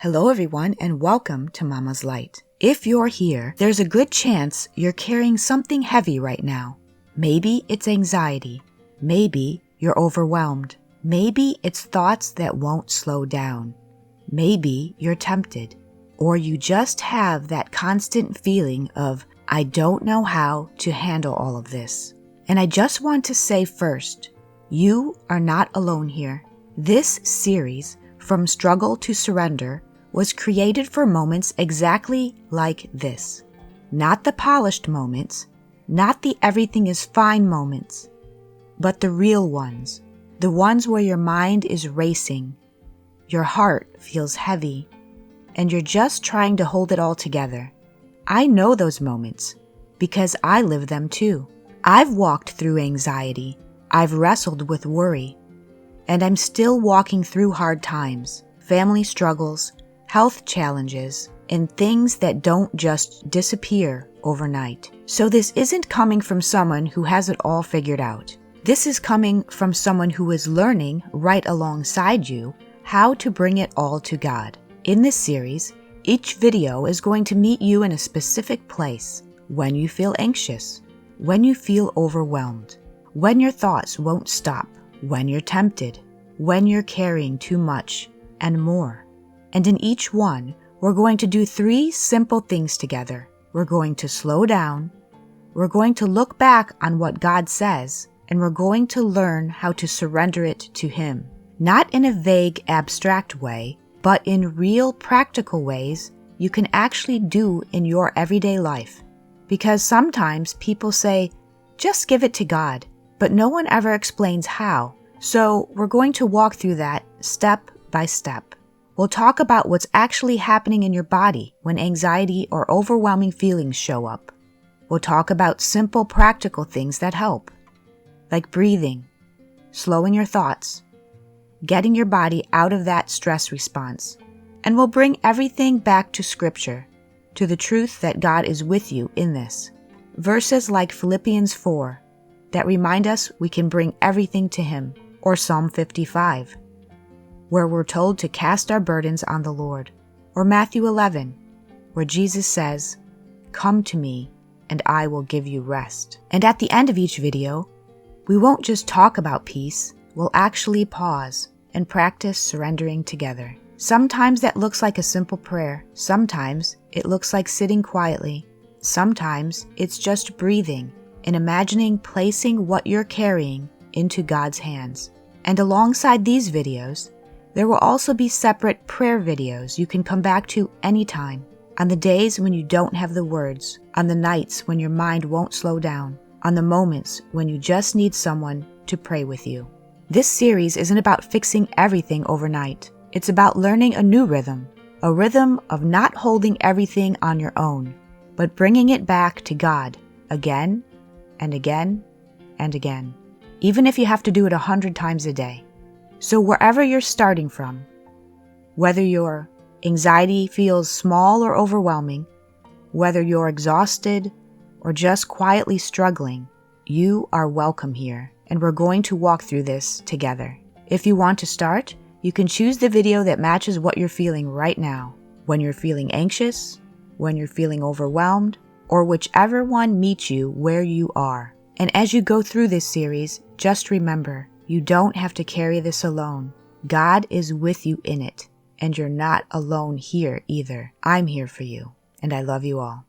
Hello everyone and welcome to Mama's Light. If you're here, there's a good chance you're carrying something heavy right now. Maybe it's anxiety. Maybe you're overwhelmed. Maybe it's thoughts that won't slow down. Maybe you're tempted. Or you just have that constant feeling of, I don't know how to handle all of this. And I just want to say first, you are not alone here. This series, From Struggle to Surrender, was created for moments exactly like this. Not the polished moments, not the everything is fine moments, but the real ones. The ones where your mind is racing, your heart feels heavy, and you're just trying to hold it all together. I know those moments because I live them too. I've walked through anxiety. I've wrestled with worry. And I'm still walking through hard times, family struggles, health challenges, and things that don't just disappear overnight. So this isn't coming from someone who has it all figured out. This is coming from someone who is learning right alongside you how to bring it all to God. In this series, each video is going to meet you in a specific place when you feel anxious, when you feel overwhelmed, when your thoughts won't stop, when you're tempted, when you're carrying too much, and more. And in each one, we're going to do 3 simple things together. We're going to slow down, we're going to look back on what God says, and we're going to learn how to surrender it to Him. Not in a vague, abstract way, but in real, practical ways you can actually do in your everyday life. Because sometimes people say, just give it to God, but no one ever explains how. So we're going to walk through that step by step. We'll talk about what's actually happening in your body when anxiety or overwhelming feelings show up. We'll talk about simple, practical things that help, like breathing, slowing your thoughts, getting your body out of that stress response. And we'll bring everything back to Scripture, to the truth that God is with you in this. Verses like Philippians 4 that remind us we can bring everything to Him, or Psalm 55. Where we're told to cast our burdens on the Lord, or Matthew 11, where Jesus says, "Come to me, and I will give you rest." And at the end of each video, we won't just talk about peace, we'll actually pause and practice surrendering together. Sometimes that looks like a simple prayer. Sometimes it looks like sitting quietly. Sometimes it's just breathing and imagining placing what you're carrying into God's hands. And alongside these videos, there will also be separate prayer videos you can come back to anytime, on the days when you don't have the words, on the nights when your mind won't slow down, on the moments when you just need someone to pray with you. This series isn't about fixing everything overnight. It's about learning a new rhythm, a rhythm of not holding everything on your own, but bringing it back to God again and again and again, even if you have to do it 100 times a day. So wherever you're starting from, whether your anxiety feels small or overwhelming, whether you're exhausted or just quietly struggling, you are welcome here, and we're going to walk through this together. If you want to start, you can choose the video that matches what you're feeling right now, when you're feeling anxious, when you're feeling overwhelmed, or whichever one meets you where you are. And as you go through this series, just remember, you don't have to carry this alone. God is with you in it, and you're not alone here either. I'm here for you, and I love you all.